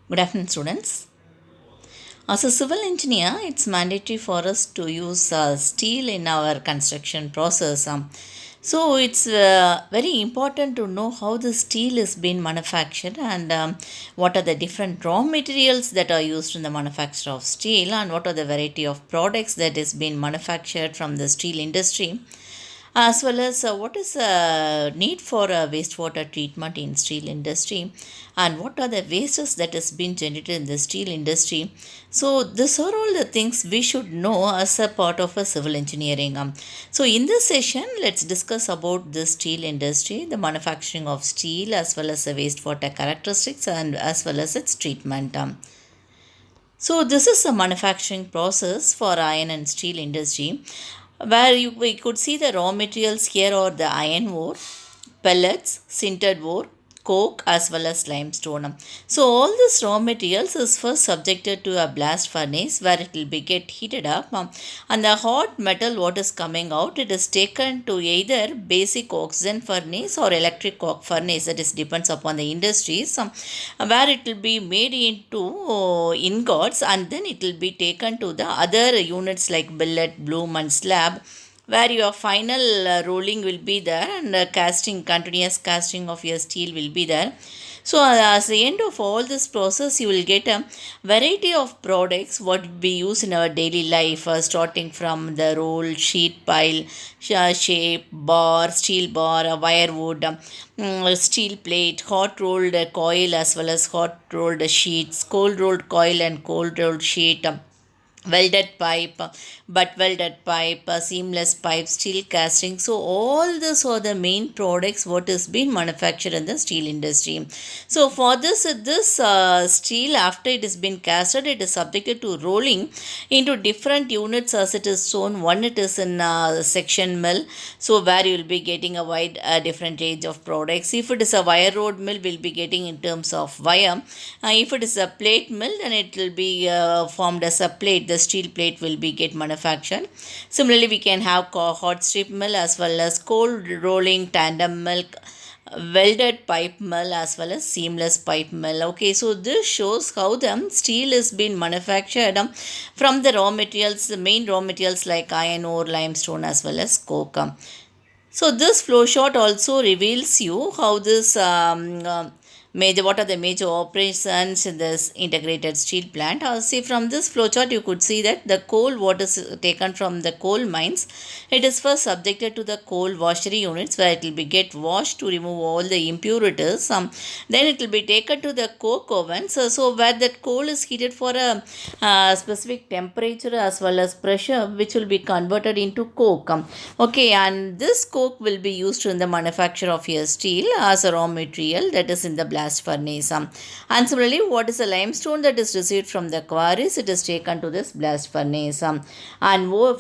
Good afternoon, students. As a civil engineer, it's mandatory for us to use steel in our construction process. So it's very important to know how the steel is being manufactured and what are the different raw materials that are used in the manufacture of steel and what are the variety of products that is being manufactured from the steel industry, as well as what is need for wastewater treatment in steel industry and what are the wastes that has been generated in the steel industry. So these are all the things we should know as a part of a civil engineering. So in this session, let's discuss about the steel industry, the manufacturing of steel, as well as the wastewater characteristics and as well as its treatment. So this is a manufacturing process for iron and steel industry, where we could see the raw materials here are the iron ore, pellets, sintered ore, coke, as well as limestone. So all these raw materials is first subjected to a blast furnace where it will be get heated up, and the hot metal what is coming out, it is taken to either basic oxygen furnace or electric arc furnace, that is depends upon the industries, where it will be made into ingots, and then it will be taken to the other units like billet, bloom and slab, where your final rolling will be there and casting, continuous casting of your steel will be there. So as the end of all this process, you will get a variety of products what we use in our daily life, starting from the roll, sheet pile, shape, bar, steel bar, wire wood, steel plate, hot rolled coil, as well as hot rolled sheets, cold rolled coil and cold rolled sheet, welded pipe, butt welded pipe, seamless pipe, steel casting. So all these are the main products what is being manufactured in the steel industry. So for this steel, after it has been casted, it is subjected to rolling into different units as it is shown. One, it is in section mill, so where you will be getting a wide different range of products. If it is a wire rod mill, we'll be getting in terms of wire. If it is a plate mill, then it will be formed as a plate. The steel plate will be get manufactured. Similarly, we can have hot strip mill as well as cold rolling tandem mill, welded pipe mill, as well as seamless pipe mill. Okay, so this shows how the steel is being manufactured from the raw materials, the main raw materials like iron ore, limestone, as well as coke. So this flow chart also reveals you how this major, what are the major operations in this integrated steel plant. See, from this flow chart you could see that the coal what is taken from the coal mines, it is first subjected to the coal washery units where it will be get washed to remove all the impurities. Then it will be taken to the coke ovens, so where that coal is heated for a specific temperature as well as pressure, which will be converted into coke. Okay, and this coke will be used in the manufacture of your steel as a raw material that is in the blast furnace. And similarly, what is the limestone that is received from the quarries, it is taken to this blast furnace. And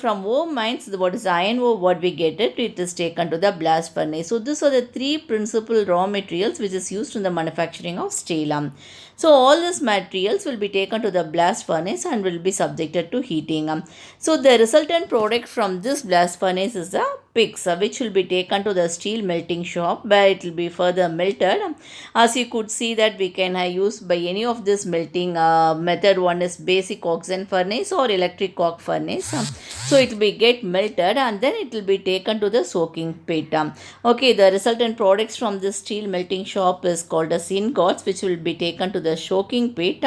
from ore mines, what is iron ore, what we get it, it is taken to the blast furnace. So these are the three principal raw materials which is used in the manufacturing of steel. So all these materials will be taken to the blast furnace and will be subjected to heating. So the resultant product from this blast furnace is the pigs, which will be taken to the steel melting shop where it will be further melted. As you could see that we can use by any of this melting method. One is basic oxygen furnace or electric arc furnace. So it will be get melted and then it will be taken to the soaking pit. Okay, the resultant products from this steel melting shop is called as ingots, which will be taken to the soaking pit,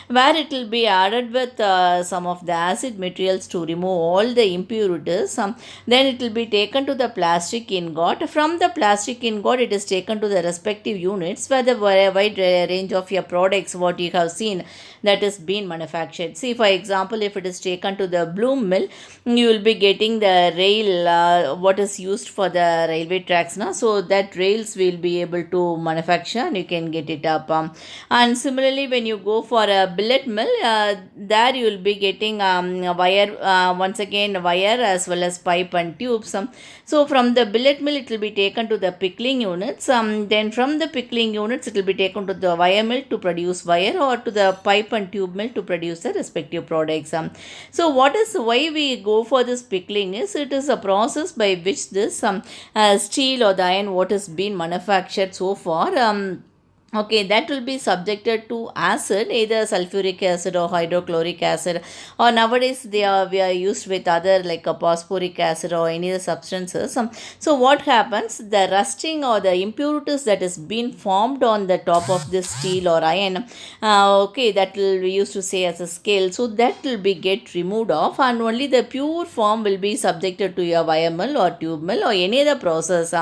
where it will be added with some of the acid materials to remove all the impurities. Then it will be taken to the plastic ingot. From the plastic ingot, it is taken to the respective units where the wide range of your products what you have seen that is being manufactured. See, for example, if it is taken to the bloom mill, you will be getting the rail what is used for the railway tracks now, so that rails will be able to manufacture and you can get it up. And similarly, when you go for a billet mill, there you will be getting a wire, once again wire as well as pipe and tubes. So from the billet mill, it will be taken to the pickling units. Then from the pickling units, it will be taken to the wire mill to produce wire, or to the pipe and tube mill to produce the respective products. So what is why we go for this pickling is it is a process by which this steel or the iron what has been manufactured so far. Okay, that will be subjected to acid, either sulfuric acid or hydrochloric acid, or nowadays we are used with other like a phosphoric acid or any other substances. So what happens? The rusting or the impurities that is being formed on the top of this steel or iron, okay, that will we used to say as a scale. So that will be get removed off, and only the pure form will be subjected to your wire mill or tube mill or any other process.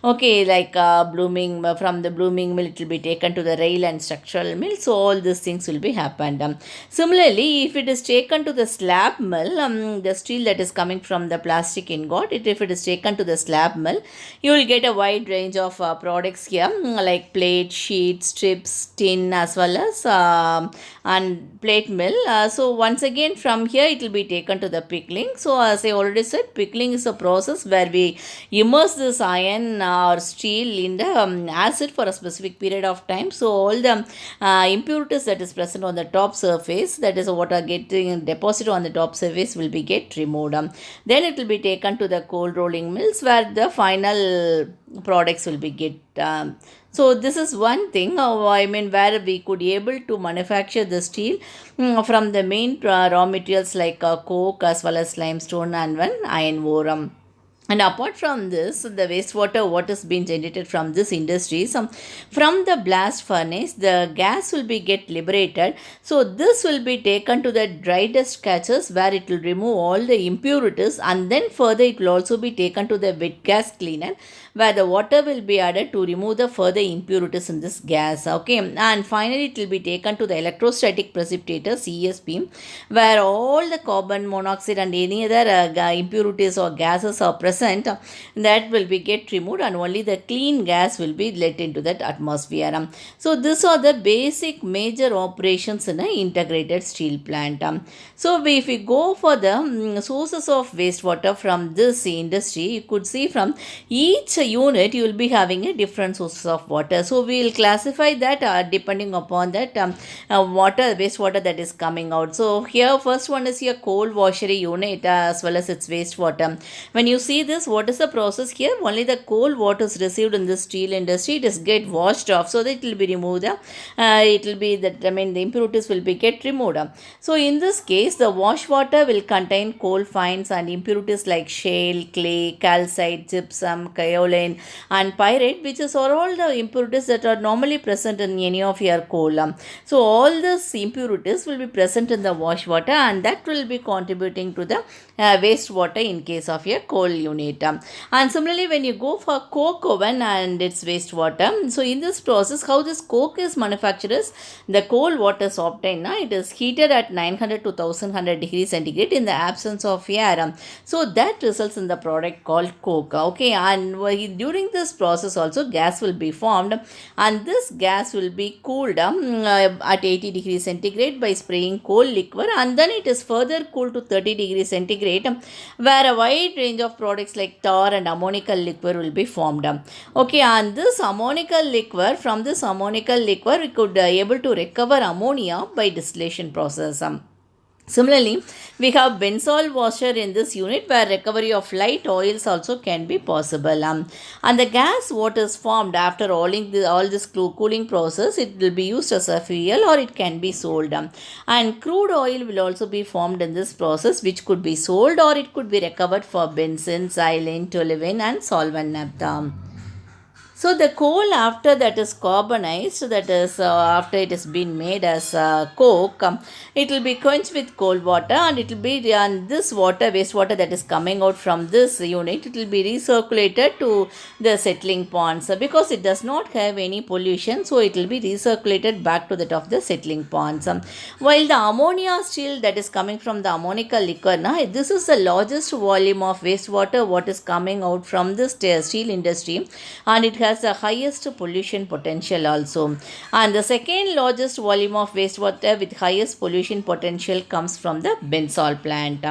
Okay, like blooming from the blooming mill, it will be taken to the rail and structural mill. So all these things will be happened. Similarly, if it is taken to the slab mill, the steel that is coming from the plastic ingot, if it is taken to the slab mill, you will get a wide range of products here, like plate, sheet, strips, tin, as well as and plate mill. So once again from here it will be taken to the pickling. So as I already said, pickling is a process where we immerse this iron or steel in the acid for a specific period of time. So all the impurities that is present on the top surface, that is what are getting deposited on the top surface, will be get removed. Then it will be taken to the cold rolling mills where the final products will be get so this is one thing, I mean, where we could able to manufacture the steel from the main raw materials like coke as well as limestone and one iron ore. And apart from this, the wastewater, what is being generated from this industry, from the blast furnace, the gas will be get liberated. So this will be taken to the dry dust catchers where it will remove all the impurities, and then further it will also be taken to the wet gas cleaner where the water will be added to remove the further impurities in this gas. Okay, and finally it will be taken to the electrostatic precipitator CSP where all the carbon monoxide and any other impurities or gases are present, that will be get removed, and only the clean gas will be let into that atmosphere. So these are the basic major operations in an integrated steel plant. So if we go for the sources of wastewater from this industry, you could see from each unit you will be having a different sources of water. So we will classify that depending upon that wastewater that is coming out. So here first one is your coal washery unit as well as its wastewater. When you see this, what is the process here? Only the coal water is received in the steel industry, it is get washed off, so that it will be removed. It will be that, I mean, the impurities will be get removed. So in this case, the wash water will contain coal fines and impurities like shale, clay, calcite, gypsum, kaolin and pyrite, which is all the impurities that are normally present in any of your coal. So all these impurities will be present in the wash water, and that will be contributing to the wastewater in case of your coal unit. And similarly, when you go for coke oven and its wastewater, so in this process, how this coke is manufactured is the coal water is obtained. It is heated at 900 to 1100 degrees centigrade in the absence of air. So that results in the product called coke. Okay, and during this process also gas will be formed, and this gas will be cooled at 80 degrees centigrade by spraying coal liquor, and then it is further cooled to 30 degrees centigrade where a wide range of products like tar and ammonical liquor will be formed. Okay, and this ammonical liquor, from this ammonical liquor we could able to recover ammonia by distillation process. Similarly, we have benzol washer in this unit where recovery of light oils also can be possible. And the gas what is formed after all this cooling process, it will be used as a fuel or it can be sold. And crude oil will also be formed in this process, which could be sold or it could be recovered for benzene, xylene, toluene and solvent naphtha. So the coal after that is carbonized, that is after it has been made as coke, it will be quenched with cold water, and it will be, and this water, wastewater that is coming out from this unit, it will be recirculated to the settling ponds because it does not have any pollution, so it will be recirculated back to that of the settling ponds. While the ammonia still that is coming from the ammonical liquor, this is the largest volume of wastewater what is coming out from this steel industry, and it has the highest pollution potential also. And the second largest volume of wastewater with highest pollution potential comes from the benzol plant.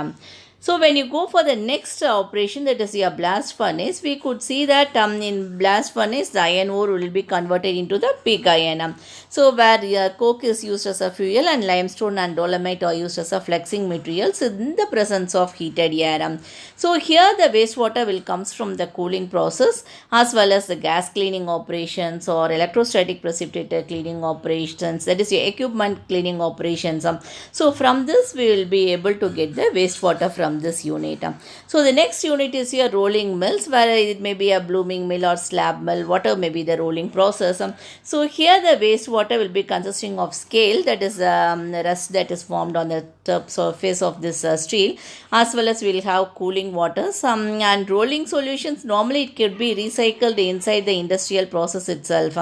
So when you go for the next operation, that is your blast furnace, we could see that in blast furnace the iron ore will be converted into the pig iron. So where coke is used as a fuel and limestone and dolomite are used as a flexing materials in the presence of heated air. So here the wastewater will comes from the cooling process as well as the gas cleaning operations or electrostatic precipitator cleaning operations, that is your equipment cleaning operations. So from this we will be able to get the wastewater from this unit. So the next unit is your rolling mills, where it may be a blooming mill or slab mill, whatever may be the rolling process. So here the wastewater will be consisting of scale, that is rust that is formed on the top surface of this steel, as well as we will have cooling waters and rolling solutions. Normally it could be recycled inside the industrial process itself.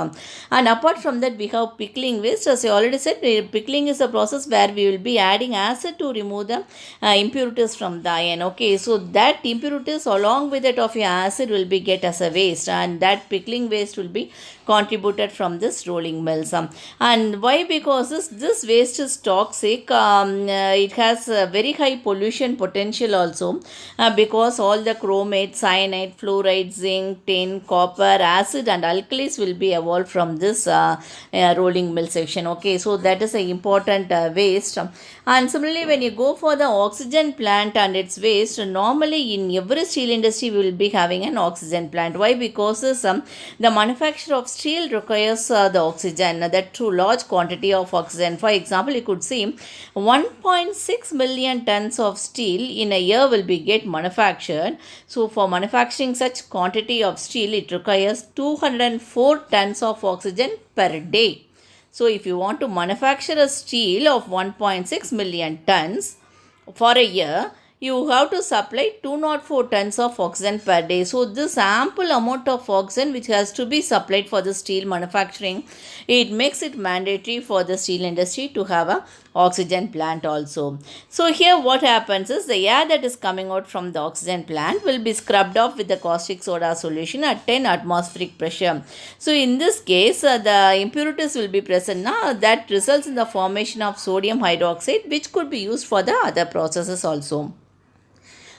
And apart from that we have pickling waste. As I already said, pickling is a process where we will be adding acid to remove the impurities from the iron. Okay, so that impurities along with that of your acid will be get as a waste, and that pickling waste will be contributed from this rolling mills. And why? Because this waste is toxic. It has a very high pollution potential also, because all the chromate, cyanide, fluoride, zinc, tin, copper, acid and alkalis will be evolved from this rolling mill section. Okay, so that is an important waste. And similarly, when you go for the oxygen plant and its waste, normally in every steel industry we will be having an oxygen plant. Why? Because the manufacture of steel requires the oxygen, that through large quantity of oxygen. For example, you could see 1.6 million tons of steel in a year will be get manufactured. So for manufacturing such quantity of steel, it requires 204 tons of oxygen per day. So if you want to manufacture a steel of 1.6 million tons for a year, you have to supply 204 tons of oxygen per day. So this ample amount of oxygen which has to be supplied for the steel manufacturing, it makes it mandatory for the steel industry to have a oxygen plant also. So here what happens is the air that is coming out from the oxygen plant will be scrubbed off with the caustic soda solution at 10 atmospheric pressure. So in this case the impurities will be present now, that results in the formation of sodium hydroxide, which could be used for the other processes also.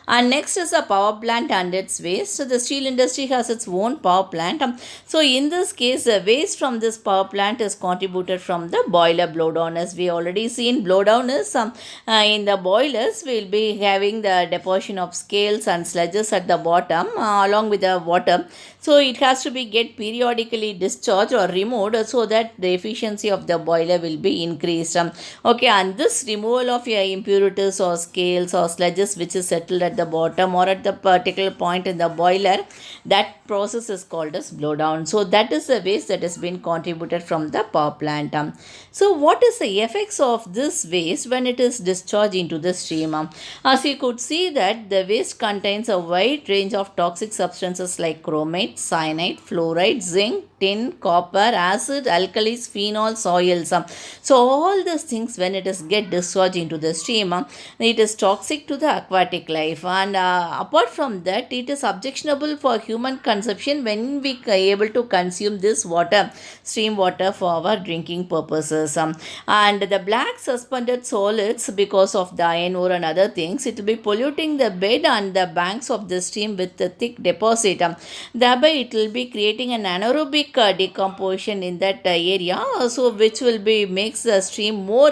And next is a power plant and its waste. So the steel industry has its own power plant. So in this case, the waste from this power plant is contributed from the boiler blowdown. As we already seen, blowdown is in the boilers we will be having the deposition of scales and sludges at the bottom along with the water. So it has to be get periodically discharged or removed so that the efficiency of the boiler will be increased. Okay, and this removal of your impurities or scales or sludges which is settled at the bottom or at the particular point in the boiler, that process is called as blowdown. So that is the waste that has been contributed from the power plant. So what is the effects of this waste when it is discharged into the stream? As you could see that the waste contains a wide range of toxic substances like chromate, cyanide, fluoride, zinc, tin, copper, acid, alkalis, phenols, oils. So all these things when it is get discharged into the stream, it is toxic to the aquatic life, and apart from that it is objectionable for human consumption when we are able to consume this water, stream water, for our drinking purposes. And the black suspended solids, because of the iron ore and other things, it will be polluting the bed and the banks of the stream with the thick deposit. Thereby it will be creating an anaerobic decomposition in that area, so which will be makes the stream more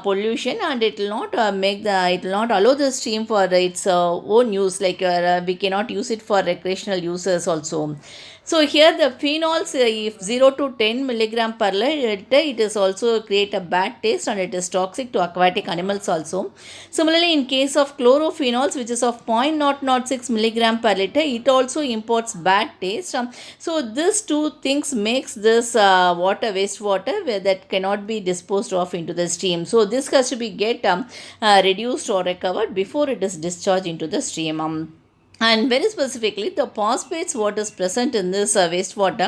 pollution, and it will not it will not allow the stream for its own use, like we cannot use it for recreational uses also. So here the phenols, if 0 to 10 milligram per liter, it is also create a bad taste and it is toxic to aquatic animals also. Similarly, in case of chlorophenols, which is of 0.006 milligram per liter, it also imports bad taste. So these two things makes this water, wastewater, where that cannot be disposed of into the stream. So this has to be get reduced or recovered before it is discharged into the stream. And very specifically, the phosphates what is present in this wastewater,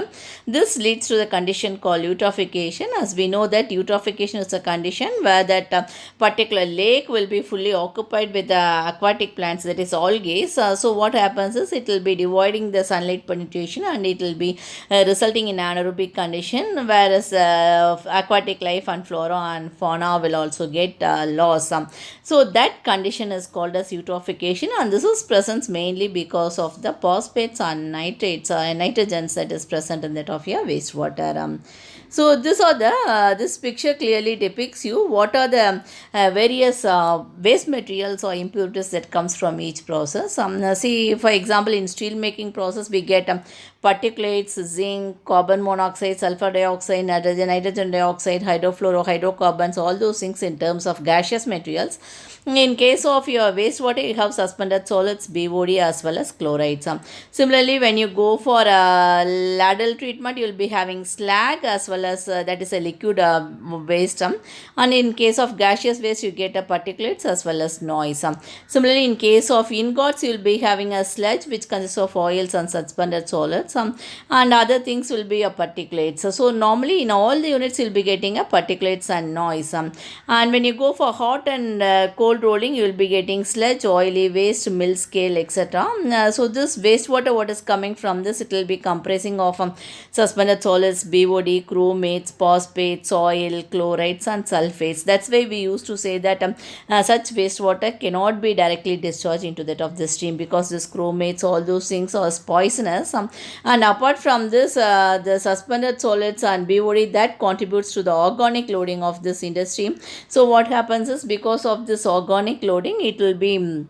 this leads to the condition called eutrophication. As we know that eutrophication is a condition where that particular lake will be fully occupied with the aquatic plants, that is algae. So what happens is it will be dividing the sunlight penetration and it will be resulting in anaerobic condition, whereas aquatic life and flora and fauna will also get lost. So that condition is called as eutrophication, and this is present mainly because of the phosphates and nitrates nitrogens that is present in that of your wastewater. So this are the this picture clearly depicts you what are the various waste materials or impurities that comes from each process. See, for example, in steel making process we get particulates, zinc, carbon monoxide, sulfur dioxide, nitrogen dioxide, hydrofluorohydrocarbons, all those things in terms of gaseous materials. In case of your wastewater, you have suspended solids, BOD as well as chlorides. Similarly, when you go for a ladle treatment, you will be having slag as well as that is a liquid waste. And in case of gaseous waste, you get a particulates as well as noise. Similarly, in case of ingots, you will be having a sludge which consists of oils and suspended solids. And other things will be a particulates. So normally in all the units, you will be getting a particulates and noise. And when you go for hot and cold rolling, you will be getting sludge, oily waste, mill scale, etc. So this wastewater what is coming from this, it will be comprising of suspended solids, BOD, chromates, phosphates, oil, chlorides and sulfates. That's why we used to say that such wastewater cannot be directly discharged into that of the stream, because this chromates, all those things are poisonous. And apart from this, the suspended solids and BOD that contributes to the organic loading of this industry. So what happens is, because of this organic loading, it will be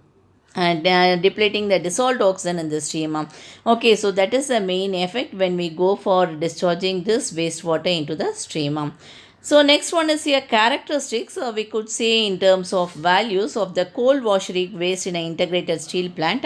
depleting the dissolved oxygen in the stream. Okay, so that is the main effect when we go for discharging this wastewater into the stream. So next one is here characteristics. We could say in terms of values of the coal washery waste in an integrated steel plant.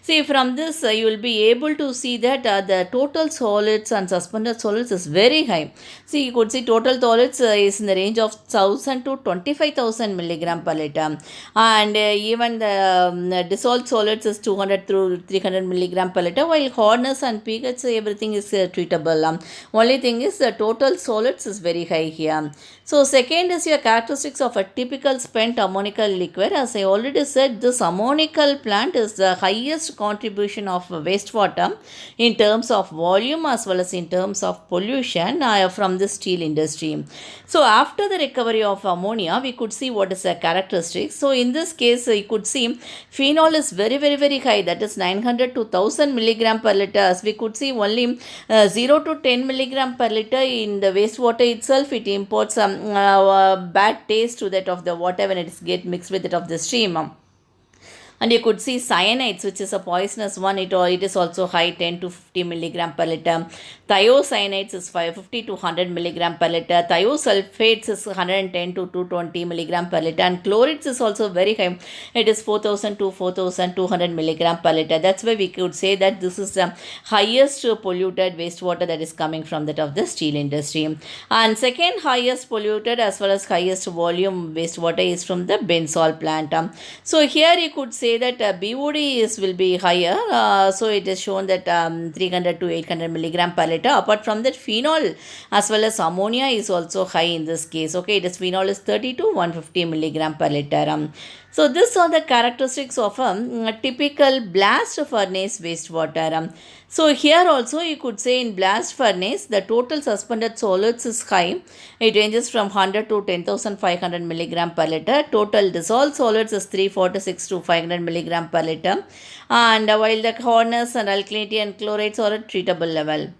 See, from this you will be able to see that the total solids and suspended solids is very high. See, you could see total solids is in the range of 1000 to 25,000 milligram per liter, and even the dissolved solids is 200 to 300 milligram per liter, while hardness and pH everything is treatable. Only thing is the total solids is very high here. So second is your characteristics of a typical spent ammoniacal liquid. As I already said, this ammoniacal plant is the highest contribution of wastewater in terms of volume as well as in terms of pollution from the steel industry. So after the recovery of ammonia, we could see what is the characteristics. So in this case, you could see phenol is very high, that is 900 to 1000 milligram per liter. As we could see, only 0 to 10 milligram per liter in the wastewater itself, it imports some bad taste to that of the water when it is get mixed with it of the stream. And you could see cyanides, which is a poisonous one. It is also high, 10 to 50 milligram per liter. Thiocyanides is 550 to 100 milligram per liter. Thiosulfates is 110 to 220 milligram per liter. And chlorides is also very high. It is 4000 to 4200 milligram per liter. That's why we could say that this is the highest polluted wastewater that is coming from that of the steel industry. And second highest polluted as well as highest volume wastewater is from the Bensol plant. So here you could say that BOD will be higher. So it is shown that 300 to 800 milligram per liter. Apart from that, phenol as well as ammonia is also high in this case. Okay, it is phenol is 30 to 150 milligram per liter. So these are the characteristics of a typical blast furnace wastewater. So here also you could say in blast furnace, the total suspended solids is high. It ranges from 100 to 10,500 milligram per liter. Total dissolved solids is 346 to 500 milligram per liter. And while the hardness and alkalinity and chlorides are at treatable level.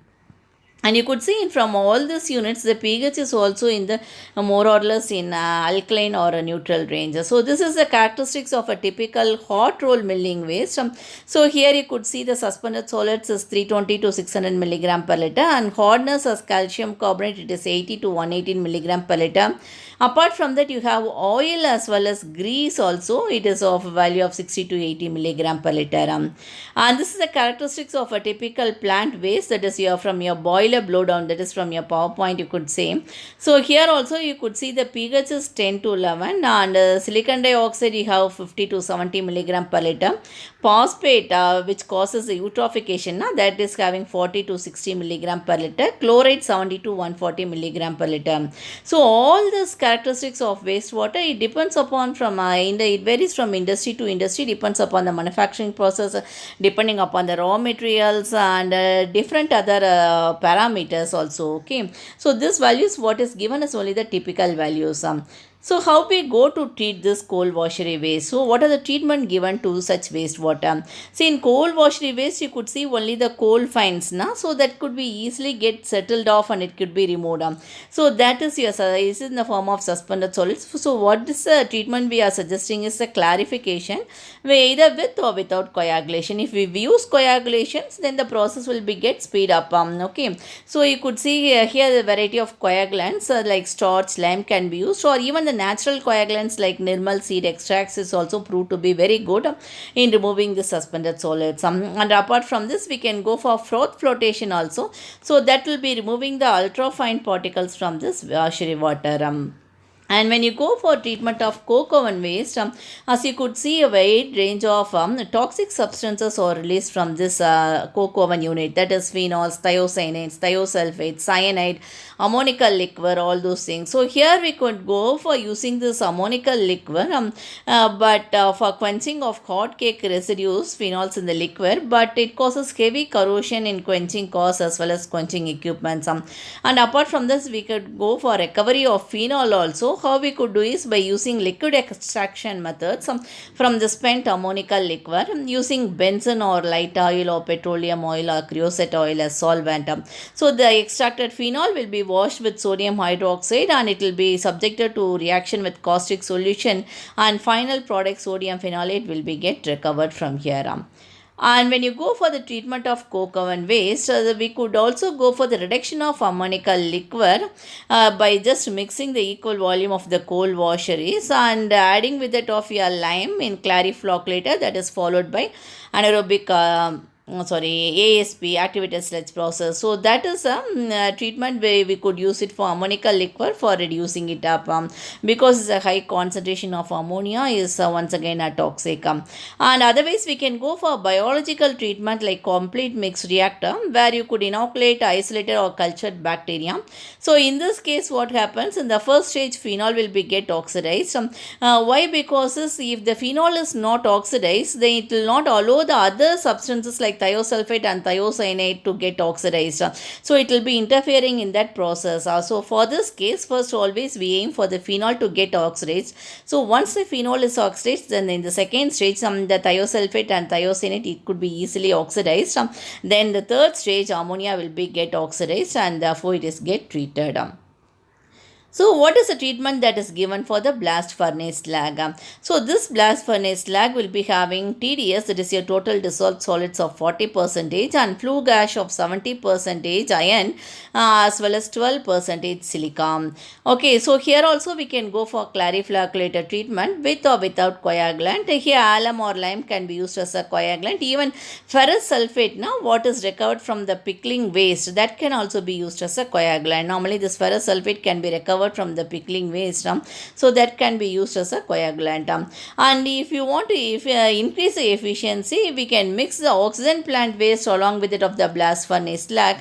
And you could see from all these units, the pH is also in the more or less in alkaline or a neutral range. So this is the characteristics of a typical hot roll milling waste. So here you could see the suspended solids is 320 to 600 milligram per liter, and hardness as calcium carbonate, it is 80 to 118 milligram per liter. Apart from that, you have oil as well as grease also. It is of a value of 60 to 80 milligram per liter. And this is the characteristics of a typical plant waste, that is your from your boiler blowdown, that is from your power point, you could say. So here also you could see the pH is 10 to 11, and silicon dioxide you have 50 to 70 milligram per liter. Phosphate, which causes the eutrophication, that is having 40 to 60 milligram per liter. Chloride 70 to 140 milligram per liter. So all these characteristics of wastewater, it depends upon from it varies from industry to industry, depends upon the manufacturing process, depending upon the raw materials and different other parameters also. Okay, so this values what is given is only the typical values. So how we go to treat this coal washery waste? So what are the treatment given to such wastewater? See, in coal washery waste, you could see only the coal fines, so that could be easily get settled off and it could be removed. So that is your is in the form of suspended solids. So what is the treatment we are suggesting is a clarification, either with or without coagulation. If we use coagulations, then the process will be get speed up. Okay, so you could see here the variety of coagulants like starch, lime can be used, or even the natural coagulants like Nirmal seed extracts is also proved to be very good in removing the suspended solids. And apart from this, we can go for froth flotation also. So that will be removing the ultrafine particles from this washery water. And when you go for treatment of coke oven waste, as you could see, a wide range of toxic substances are released from this coke oven unit. That is phenols, thiocyanates, thiosulfates, cyanide, ammonical liquor, all those things. So here we could go for using this ammonical liquor, but for quenching of hot cake residues, phenols in the liquor, but it causes heavy corrosion in quenching costs as well as quenching equipment. And apart from this, we could go for recovery of phenol also. How we could do is by using liquid extraction methods from the spent ammonical liquor, using benzene or light oil or petroleum oil or creosote oil as solvent. So the extracted phenol will be washed with sodium hydroxide and it will be subjected to reaction with caustic solution, and final product sodium phenolate will be get recovered from here. And when you go for the treatment of coke oven waste, we could also go for the reduction of ammonical liquor by just mixing the equal volume of the coal washeries and adding with it of your lime in clariflocculator, that is followed by anaerobic ASP, activated sludge process. So that is a treatment where we could use it for ammonical liquor for reducing it up, because the high concentration of ammonia is once again a toxic. And otherwise we can go for biological treatment like complete mixed reactor, where you could inoculate isolated or cultured bacteria. So in this case, what happens in the first stage, phenol will be get oxidized. Why? Because if the phenol is not oxidized, then it will not allow the other substances like thiosulfate and thiocyanate to get oxidized. So it will be interfering in that process. So for this case, first always we aim for the phenol to get oxidized. So once the phenol is oxidized, then in the second stage, the thiosulfate and thiocyanate, it could be easily oxidized. Then the third stage, ammonia will be get oxidized and therefore it is get treated. So what is the treatment that is given for the blast furnace slag? So this blast furnace slag will be having TDS, that is your total dissolved solids of 40%, and flue gas of 70% iron, as well as 12% silicon. Okay, so here also we can go for clariflocculator treatment with or without coagulant. Here alum or lime can be used as a coagulant. Even ferrous sulfate, what is recovered from the pickling waste, that can also be used as a coagulant. Normally this ferrous sulfate can be recovered from the pickling waste, so that can be used as a coagulant. And if you want to increase the efficiency, we can mix the oxygen plant waste along with it of the blast furnace slag,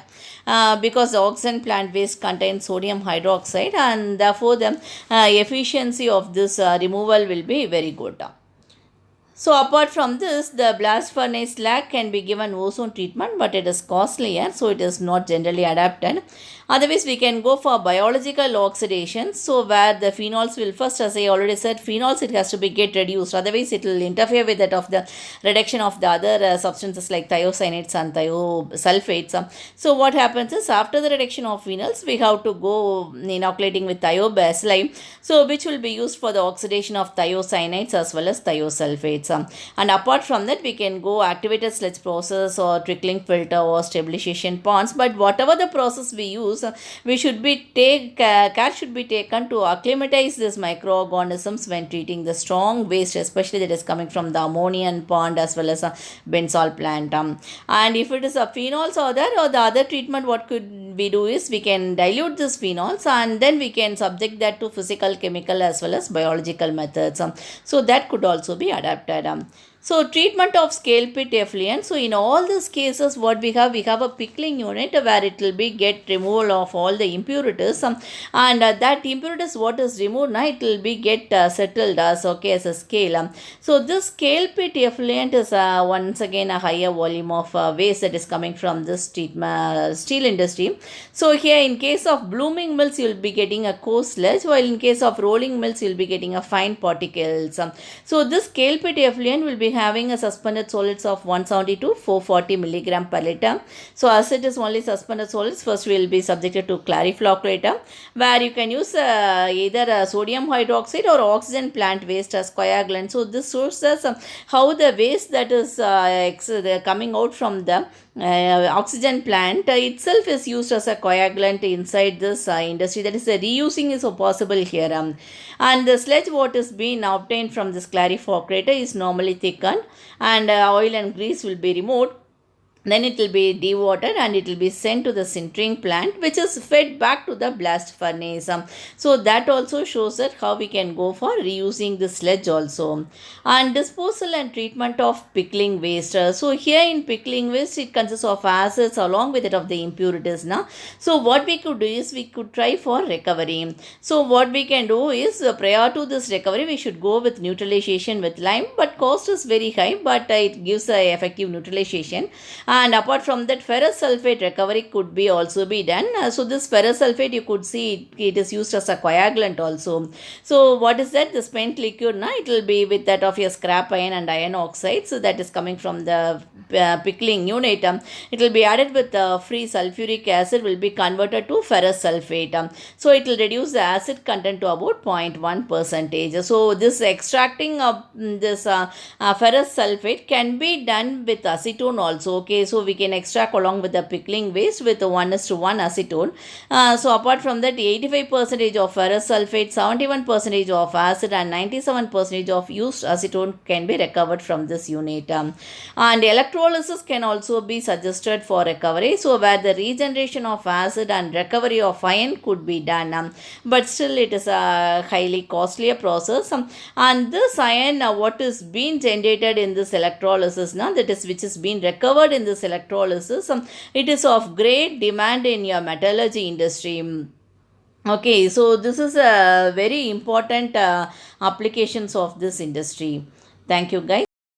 because the oxygen plant waste contains sodium hydroxide, and therefore the efficiency of this removal will be very good. So apart from this, the blast furnace slag can be given ozone treatment, but it is costlier, so it is not generally adapted. Otherwise, we can go for biological oxidation. So where the phenols will first, as I already said, phenols, it has to be get reduced. Otherwise, it will interfere with that of the reduction of the other substances like thiocyanates and thiosulfates. So what happens is, after the reduction of phenols, we have to go inoculating with thiobacilli, so which will be used for the oxidation of thiocyanates as well as thiosulfates. And apart from that, we can go activated sludge process or trickling filter or stabilization ponds. But whatever the process we use, we should be take care should be taken to acclimatize these microorganisms when treating the strong waste, especially that is coming from the ammonium pond as well as a benzol plant. And if it is a phenols or there or the other treatment, what could we do is we can dilute this phenols and then we can subject that to physical, chemical as well as biological methods. So that could also be adapted. So treatment of scale pit effluent. So in all these cases, what we have a pickling unit where it will be get removal of all the impurities, and that impurities what is removed now it will be get settled as as a scale. So this scale pit effluent is once again a higher volume of waste that is coming from this steel industry. So here in case of blooming mills you will be getting a coarse sludge, while in case of rolling mills you will be getting a fine particles. So this scale pit effluent will be having a suspended solids of 170 to 440 milligram per liter. So as it is only suspended solids, first we will be subjected to clariflocculator, where you can use either sodium hydroxide or oxygen plant waste as coagulant. So this shows us how the waste that is coming out from the oxygen plant itself is used as a coagulant inside this industry. That is, reusing is possible here. And the sludge what is being obtained from this clariflocculator is normally thickened, and oil and grease will be removed. Then it will be dewatered and it will be sent to the sintering plant, which is fed back to the blast furnace. So that also shows that how we can go for reusing the sludge also. And disposal and treatment of pickling waste. So here in pickling waste, it consists of acids along with it of the impurities. So what we could do is we could try for recovery. So what we can do is prior to this recovery, we should go with neutralization with lime, but cost is very high, but it gives a effective neutralization. And apart from that, ferrous sulfate recovery could be also be done. So this ferrous sulfate, you could see it is used as a coagulant also. So what is that? The spent liquid, it will be with that of your scrap iron and iron oxide. So that is coming from the pickling unit. It will be added with free sulfuric acid, will be converted to ferrous sulfate. So it will reduce the acid content to about 0.1%. So this extracting of this ferrous sulfate can be done with acetone also. So we can extract along with the pickling waste with 1:1 acetone. So apart from that, 85% of ferrous sulfate, 71% of acid and 97% of used acetone can be recovered from this unit. And electrolysis can also be suggested for recovery. So where the regeneration of acid and recovery of iron could be done. But still it is a highly costlier process. And this iron, what is being generated in this electrolysis, that is which is being recovered in this electrolysis, it is of great demand in your metallurgy industry. Okay, so this is a very important applications of this industry. Thank you, guys.